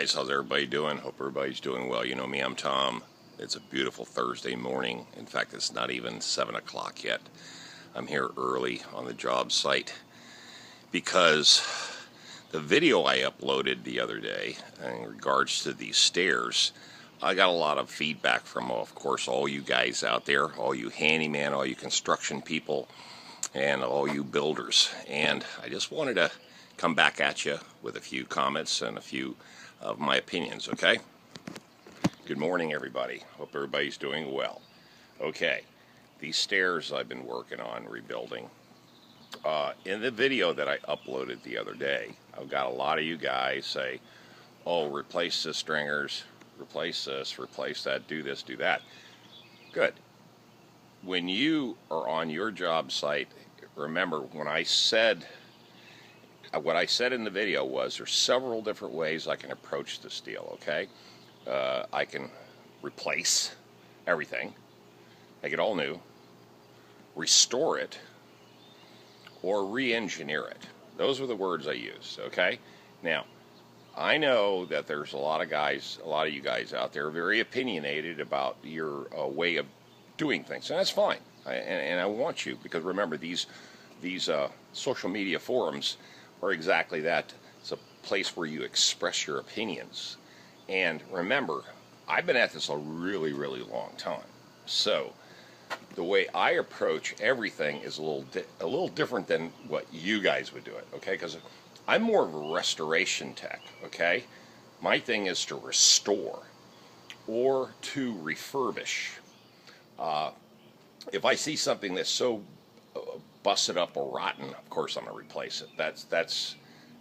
guys, how's everybody doing? Hope everybody's doing well. You know me, I'm Tom. It's a beautiful Thursday morning. In fact, it's not even 7 o'clock yet. I'm here early on the job site because the video I uploaded the other day in regards to these stairs, I got a lot of feedback from, of course, all you guys out there, all you handyman, all you construction people, and all you builders. And I just wanted to come back at you with a few comments and a few of my opinions, okay? Good morning, everybody. Hope everybody's doing well. Okay, these stairs I've been working on rebuilding. In the video that I uploaded the other day, I've got a lot of you guys say, oh, replace the stringers, replace this, replace that, do this, do that. Good. When you are on your job site, remember when I said, what I said in the video was there's several different ways I can approach this deal, okay? I can replace everything, make it all new, restore it, or re-engineer it. Those were the words I used, okay? Now, I know that there's a lot of you guys out there very opinionated about your way of doing things, and that's fine. And I want you, because remember, these social media forums are exactly that. It's a place where you express your opinions. And remember, I've been at this a really, really long time. So the way I approach everything is a little different than what you guys would do it, okay? Because I'm more of a restoration tech, okay? My thing is to restore or to refurbish. If I see something that's so busted up or rotten, of course I'm going to replace it. That's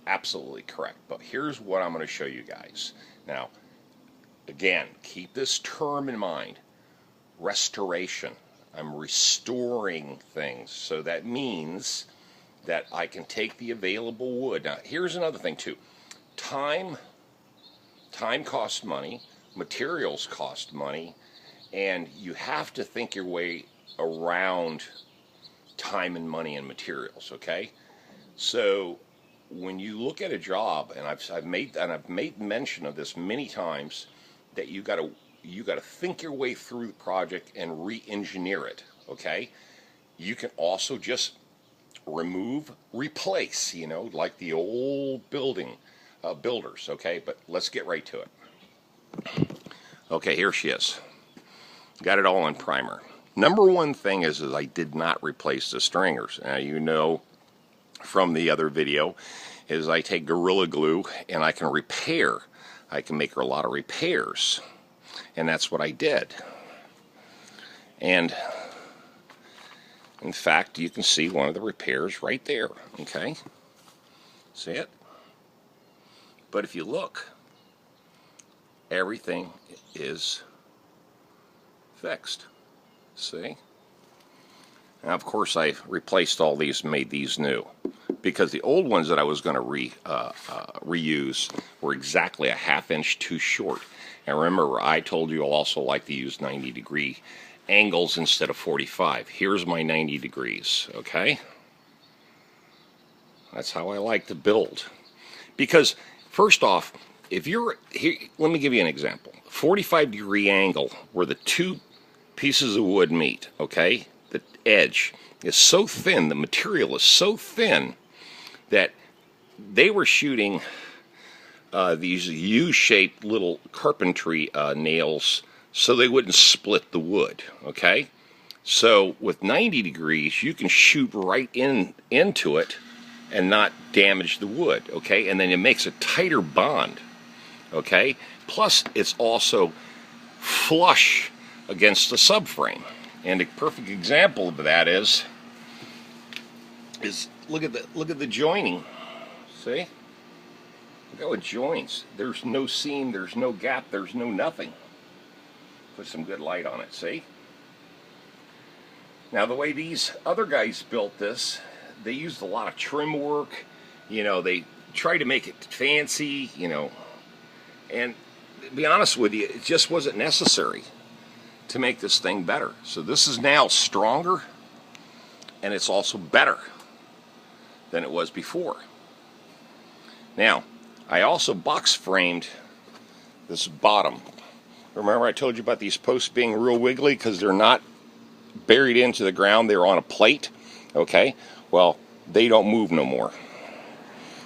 absolutely correct. But here's what I'm going to show you guys. Now, again, keep this term in mind. Restoration. I'm restoring things. So that means that I can take the available wood. Now, here's another thing too. Time costs money. Materials cost money. And you have to think your way around time and money and materials, okay? So when you look at a job, and I've made mention of this many times, that you got to think your way through the project and re-engineer it, okay? You can also just remove, replace, you know, like the old builders, okay? But let's get right to it. Okay, here she is. Got it all in primer. Number one thing is I did not replace the stringers. Now, you know from the other video is I take Gorilla Glue and I can repair. I can make a lot of repairs. And that's what I did. And in fact, you can see one of the repairs right there, okay? See it? But if you look, everything is fixed. See? Now, of course, I replaced all these, made these new, because the old ones that I was going to reuse were exactly a ½ inch too short. And remember, I told you I'll also like to use 90-degree angles instead of 45. Here's my 90 degrees, okay? That's how I like to build. Because, first off, if you're here, let me give you an example. 45-degree angle where the two pieces of wood meet, okay? The edge is so thin, the material is so thin that they were shooting these U-shaped little carpentry nails so they wouldn't split the wood, okay? So with 90 degrees, you can shoot right into it and not damage the wood, okay? And then it makes a tighter bond, okay? Plus, it's also flush against the subframe. And a perfect example of that is look at the joining. See? Look how it joins. There's no seam, there's no gap, there's no nothing. Put some good light on it, see? Now the way these other guys built this, they used a lot of trim work. You know, they tried to make it fancy, you know. And to be honest with you, it just wasn't necessary to make this thing better. So this is now stronger, and it's also better than it was before. Now, I also box framed this bottom. Remember I told you about these posts being real wiggly because they're not buried into the ground, they're on a plate, okay? Well, they don't move no more.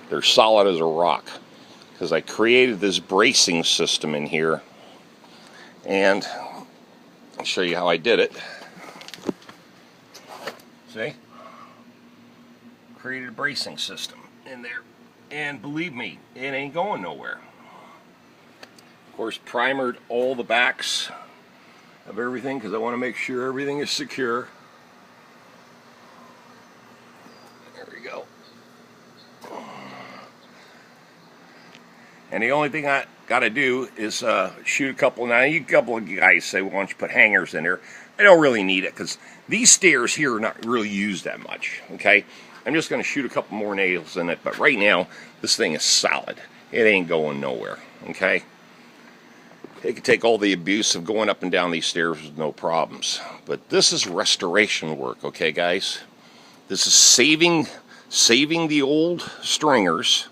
They're solid as a rock because I created this bracing system in here, and I'll show you how I did it. See? Created a bracing system in there, and believe me, it ain't going nowhere. Of course, primered all the backs of everything because I want to make sure everything is secure. There we go. And the only thing I got to do is shoot a couple. Now, a couple of guys say, well, why don't you put hangers in there? I don't really need it because these stairs here are not really used that much, okay? I'm just going to shoot a couple more nails in it, but right now, this thing is solid. It ain't going nowhere, okay? It could take all the abuse of going up and down these stairs with no problems. But this is restoration work, okay, guys? This is saving the old stringers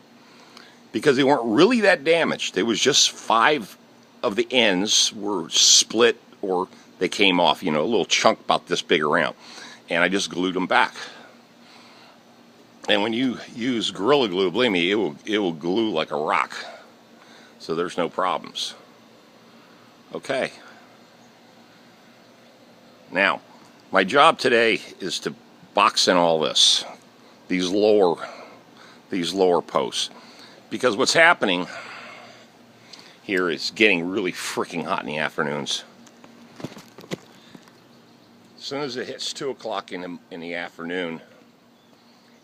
because they weren't really that damaged. It was just 5 of the ends were split or they came off, you know, a little chunk about this big around. And I just glued them back. And when you use Gorilla Glue, believe me, it will glue like a rock. So there's no problems. Okay. Now, my job today is to box in all this, these lower posts, because what's happening here is getting really freaking hot in the afternoons. As soon as it hits 2 o'clock in the afternoon,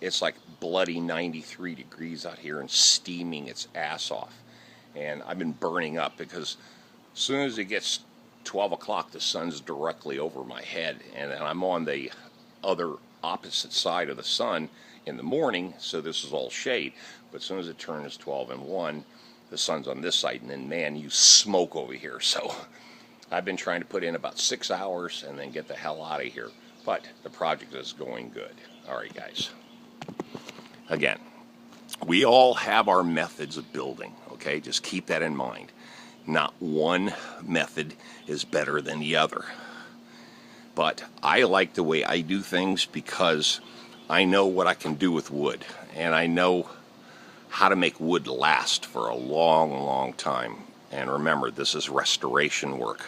it's like bloody 93 degrees out here and steaming its ass off, and I've been burning up because as soon as it gets 12 o'clock, the sun's directly over my head, and I'm on the other opposite side of the sun in the morning, so this is all shade. But as soon as it turns 12 and 1, the sun's on this side, and then, man, you smoke over here. So I've been trying to put in about 6 hours and then get the hell out of here. But the project is going good. All right, guys. Again, we all have our methods of building, okay? Just keep that in mind. Not one method is better than the other. But I like the way I do things because I know what I can do with wood. And I know how to make wood last for a long, long time. And remember, this is restoration work.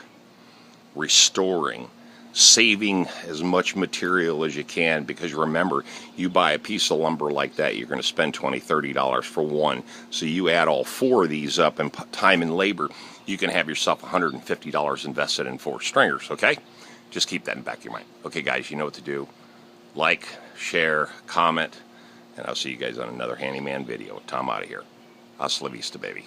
Restoring. Saving as much material as you can, because remember, you buy a piece of lumber like that, you're going to spend $20, $30 for one. So you add all 4 of these up in time and labor, you can have yourself $150 invested in 4 stringers, okay? Just keep that in the back of your mind. Okay, guys, you know what to do. Like, share, comment, and I'll see you guys on another handyman video. Tom out of here. Hasta la vista, baby.